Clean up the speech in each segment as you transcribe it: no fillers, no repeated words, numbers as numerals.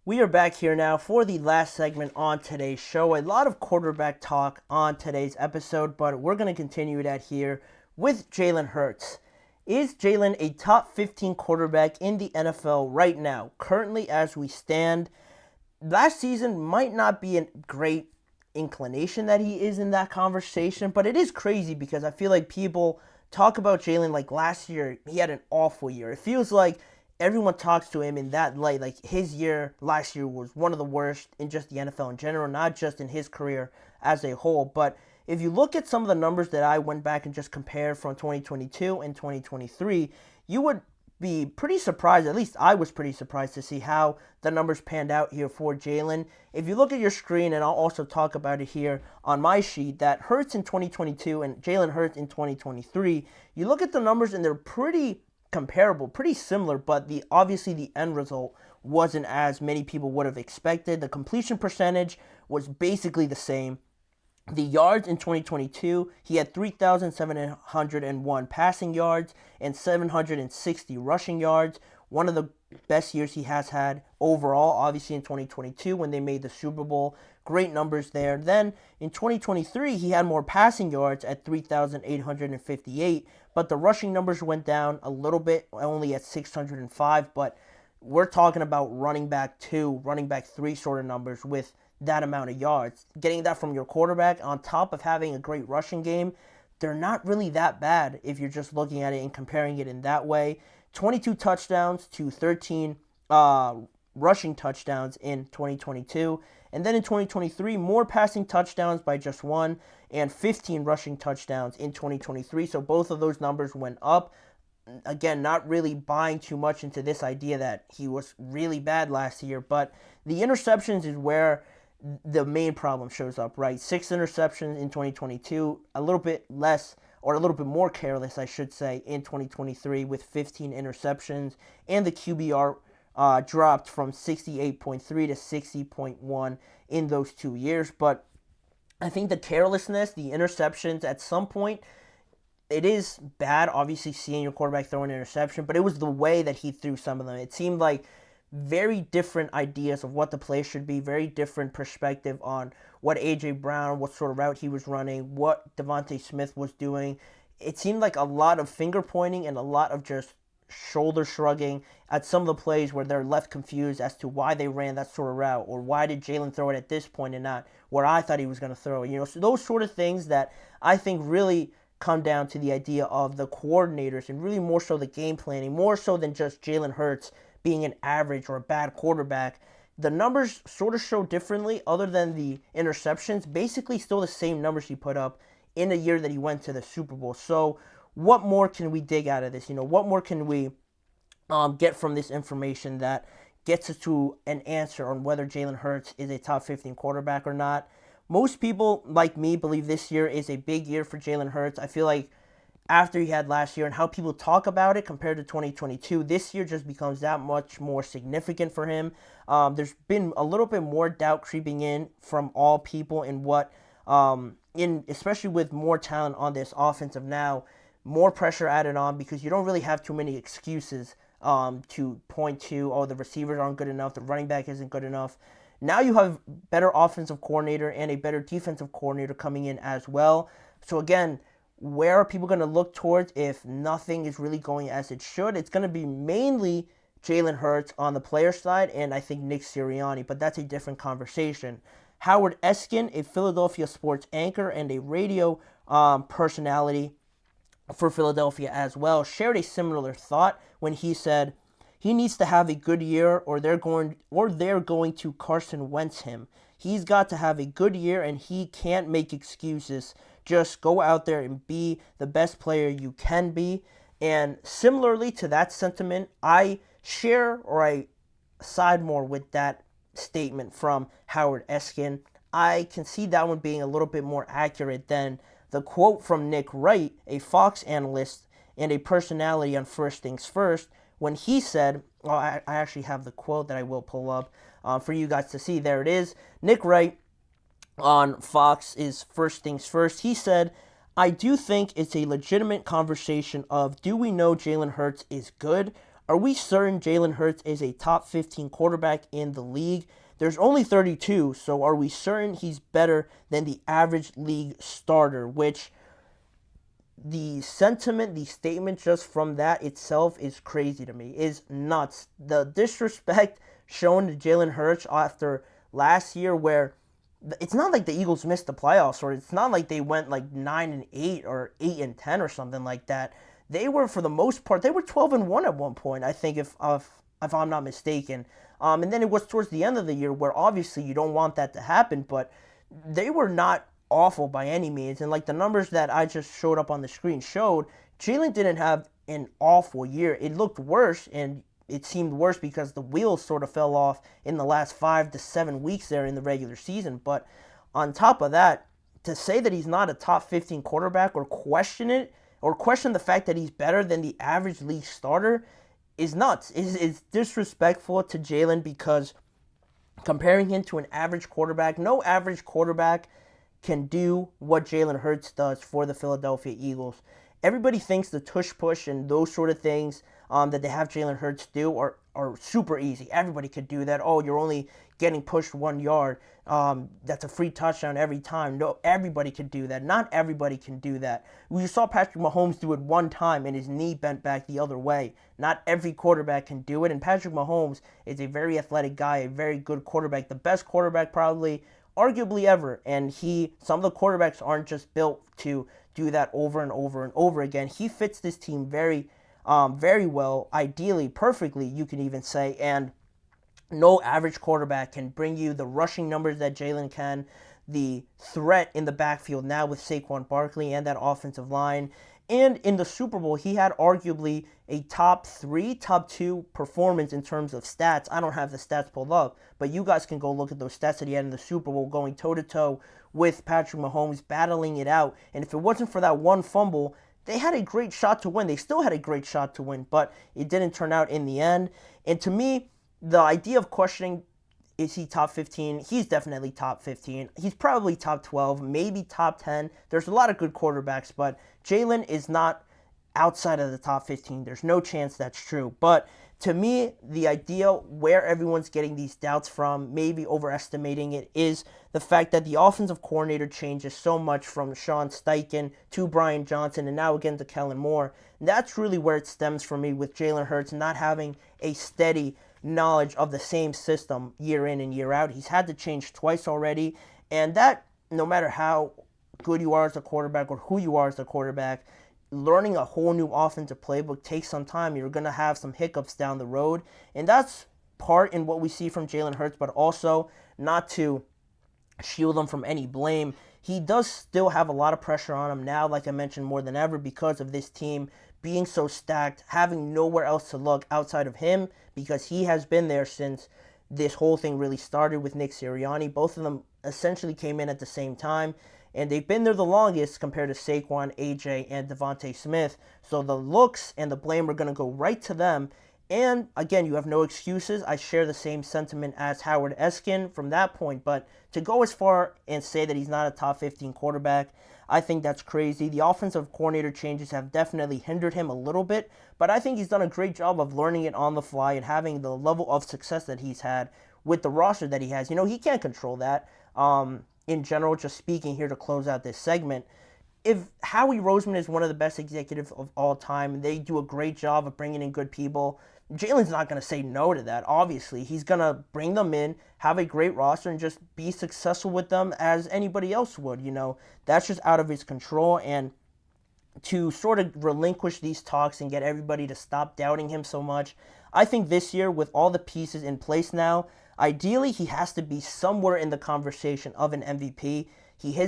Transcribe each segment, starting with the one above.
We are back here now for the last segment on today's show. A lot of quarterback talk on today's episode, but we're going to continue that here with Jalen Hurts. Is Jalen a top 15 quarterback in the NFL right now? Currently, as we stand, last season might not be a great inclination that he is in that conversation, but it is crazy because I feel like people talk about Jalen like last year, he had an awful year. It feels like everyone talks to him in that light. Like his year last year was one of the worst in just the NFL in general, not just in his career as a whole. But if you look at some of the numbers that I went back and just compared from 2022 and 2023, you would be pretty surprised. At least I was pretty surprised to see how the numbers panned out here for Jalen. If you look at your screen, and I'll also talk about it here on my sheet, that Hurts in 2022 and Jalen Hurts in 2023, you look at the numbers and they're pretty comparable, pretty similar, but obviously the end result wasn't as many people would have expected. The completion percentage was basically the same. The yards in 2022, he had 3,701 passing yards and 760 rushing yards. One of the best years he has had overall, obviously in 2022 when they made the Super Bowl. Great numbers there. Then in 2023, he had more passing yards at 3,858, but the rushing numbers went down a little bit, only at 605. But we're talking about running back 2, running back 3 sort of numbers with that amount of yards. Getting that from your quarterback on top of having a great rushing game, they're not really that bad if you're just looking at it and comparing it in that way. 22 touchdowns to 13 rushing touchdowns in 2022. And then in 2023, more passing touchdowns by just 1 and 15 rushing touchdowns in 2023. So both of those numbers went up. Again, not really buying too much into this idea that he was really bad last year, but the interceptions is where the main problem shows up, right? 6 interceptions in 2022, a little bit less, or a little bit more careless, I should say, in 2023 with 15 interceptions, and the QBR dropped from 68.3 to 60.1 in those 2 years. But I think the carelessness, the interceptions, at some point, it is bad, obviously, seeing your quarterback throw an interception, but it was the way that he threw some of them. It seemed like very different ideas of what the play should be, very different perspective on what A.J. Brown, what sort of route he was running, what Devontae Smith was doing. It seemed like a lot of finger pointing and a lot of just shoulder shrugging at some of the plays where they're left confused as to why they ran that sort of route, or why did Jalen throw it at this point and not where I thought he was going to throw it. So those sort of things that I think really come down to the idea of the coordinators and really more so the game planning, more so than just Jalen Hurts being an average or a bad quarterback. The numbers sort of show differently other than the interceptions. Basically still the same numbers he put up in the year that he went to the Super Bowl. So what more can we dig out of this? What more can we get from this information that gets us to an answer on whether Jalen Hurts is a top 15 quarterback or not? Most people, like me, believe this year is a big year for Jalen Hurts. I feel like after he had last year and how people talk about it compared to 2022, this year just becomes that much more significant for him. There's been a little bit more doubt creeping in from all people in what, especially with more talent on this offensive now, more pressure added on because you don't really have too many excuses to point to, oh, the receivers aren't good enough, the running back isn't good enough. Now you have better offensive coordinator and a better defensive coordinator coming in as well. So again, where are people going to look towards if nothing is really going as it should? It's going to be mainly Jalen Hurts on the player side, and I think Nick Sirianni, but that's a different conversation. Howard Eskin, a Philadelphia sports anchor and a radio personality for Philadelphia as well, shared a similar thought when he said he needs to have a good year or they're going to Carson Wentz him. He's got to have a good year and he can't make excuses. Just go out there and be the best player you can be. And similarly to that sentiment, I share or I side more with that statement from Howard Eskin. I can see that one being a little bit more accurate than the quote from Nick Wright, a Fox analyst and a personality on First Things First, when he said, I actually have the quote that I will pull up for you guys to see. There it is. Nick Wright on Fox is First Things First. He said, I do think it's a legitimate conversation of, do we know Jalen Hurts is good? Are we certain Jalen Hurts is a top 15 quarterback in the league? There's only 32, so are we certain he's better than the average league starter? Which the sentiment, the statement just from that itself is crazy to me, is nuts. The disrespect shown to Jalen Hurts after last year, where it's not like the Eagles missed the playoffs, or it's not like they went like 9-8 or 8-10 or something like that. They were, for the most part, they were 12-1 at one point, I think, if I'm not mistaken. And then it was towards the end of the year where obviously you don't want that to happen, but they were not awful by any means. And like the numbers that I just showed up on the screen showed, Jalen didn't have an awful year. It looked worse, and it seemed worse because the wheels sort of fell off in the last 5 to 7 weeks there in the regular season. But on top of that, to say that he's not a top 15 quarterback or question it, or question the fact that he's better than the average league starter is nuts. It's disrespectful to Jalen, because comparing him to an average quarterback, no average quarterback can do what Jalen Hurts does for the Philadelphia Eagles. Everybody thinks the tush push and those sort of things that they have Jalen Hurts do are super easy. Everybody could do that. Oh, you're only getting pushed 1 yard. That's a free touchdown every time. No, everybody can do that. Not everybody can do that. We saw Patrick Mahomes do it one time and his knee bent back the other way. Not every quarterback can do it. And Patrick Mahomes is a very athletic guy, a very good quarterback, the best quarterback probably, arguably ever. And some of the quarterbacks aren't just built to do that over and over and over again. He fits this team very well, ideally, perfectly, you can even say. And no average quarterback can bring you the rushing numbers that Jalen can, the threat in the backfield now with Saquon Barkley and that offensive line. And in the Super Bowl, he had arguably a top 3, top 2 performance in terms of stats. I don't have the stats pulled up, but you guys can go look at those stats that he had in the Super Bowl, going toe-to-toe with Patrick Mahomes, battling it out. And if it wasn't for that one fumble, they had a great shot to win. They still had a great shot to win, but it didn't turn out in the end. And to me, the idea of questioning, is he top 15? He's definitely top 15. He's probably top 12, maybe top 10. There's a lot of good quarterbacks, but Jalen is not outside of the top 15. There's no chance that's true. But to me, the idea where everyone's getting these doubts from, maybe overestimating it, is the fact that the offensive coordinator changes so much from Sean Steichen to Brian Johnson and now again to Kellen Moore. And that's really where it stems for me with Jalen Hurts not having a steady knowledge of the same system year in and year out. He's had to change twice already, and that, no matter how good you are as a quarterback or who you are as a quarterback, learning a whole new offensive playbook takes some time. You're going to have some hiccups down the road, and that's part in what we see from Jalen Hurts, but also not to shield him from any blame. He does still have a lot of pressure on him now, like I mentioned, more than ever, because of this team being so stacked, having nowhere else to look outside of him, because he has been there since this whole thing really started with Nick Sirianni. Both of them essentially came in at the same time, and they've been there the longest compared to Saquon, AJ, and Devontae Smith. So the looks and the blame are going to go right to them. And again, you have no excuses. I share the same sentiment as Howard Eskin from that point, but to go as far and say that he's not a top 15 quarterback, I think that's crazy. The offensive coordinator changes have definitely hindered him a little bit, but I think he's done a great job of learning it on the fly and having the level of success that he's had with the roster that he has. You know, he can't control that. In general, just speaking here to close out this segment, if Howie Roseman is one of the best executives of all time, and they do a great job of bringing in good people, Jalen's not going to say no to that, obviously. He's going to bring them in, have a great roster, and just be successful with them as anybody else would. You know, that's just out of his control. And to sort of relinquish these talks and get everybody to stop doubting him so much, I think this year, with all the pieces in place now, ideally he has to be somewhere in the conversation of an MVP. He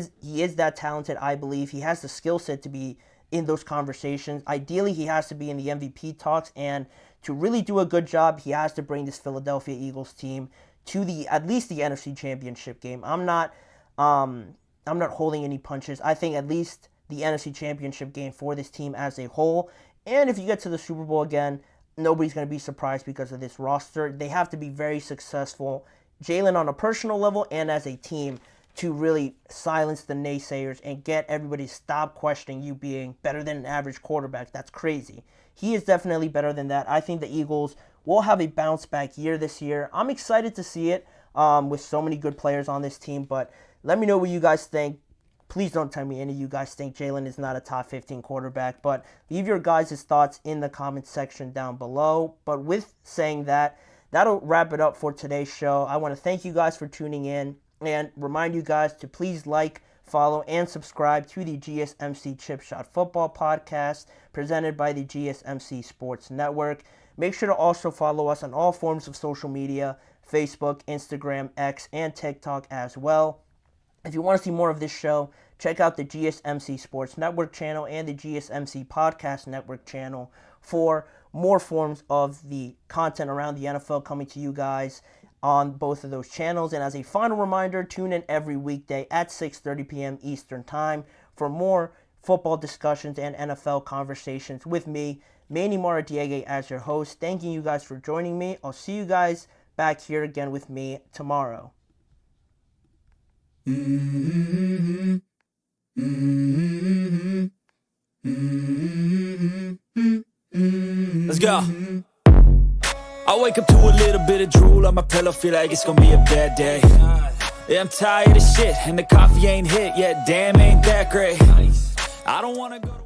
is that talented, I believe. He has the skill set to be in those conversations. Ideally, he has to be in the MVP talks, and to really do a good job, he has to bring this Philadelphia Eagles team to at least the NFC Championship game. I'm not holding any punches. I think at least the NFC Championship game for this team as a whole. And if you get to the Super Bowl again, nobody's going to be surprised because of this roster. They have to be very successful, Jalen on a personal level and as a team, to really silence the naysayers and get everybody to stop questioning you being better than an average quarterback. That's crazy. he is definitely better than that. I think the Eagles will have a bounce back year this year. I'm excited to see it with so many good players on this team, but let me know what you guys think. Please don't tell me any of you guys think Jalen is not a top 15 quarterback, but leave your guys' thoughts in the comment section down below. But with saying that, that'll wrap it up for today's show. I want to thank you guys for tuning in and remind you guys to please like, follow, and subscribe to the GSMC Chip Shot Football Podcast presented by the GSMC Sports Network. Make sure to also follow us on all forms of social media, Facebook, Instagram, X, and TikTok as well. If you want to see more of this show, check out the GSMC Sports Network channel and the GSMC Podcast Network channel for more forms of the content around the NFL coming to you guys on both of those channels. And as a final reminder, tune in every weekday at 6:30 p.m. Eastern Time for more football discussions and NFL conversations with me, Manny Maradiaga, as your host. Thanking you guys for joining me. I'll see you guys back here again with me tomorrow. Let's go. I wake up to a little bit of drool on my pillow, feel like it's gonna be a bad day. Yeah, I'm tired of shit, and the coffee ain't hit yet, damn, ain't that great. I don't wanna go to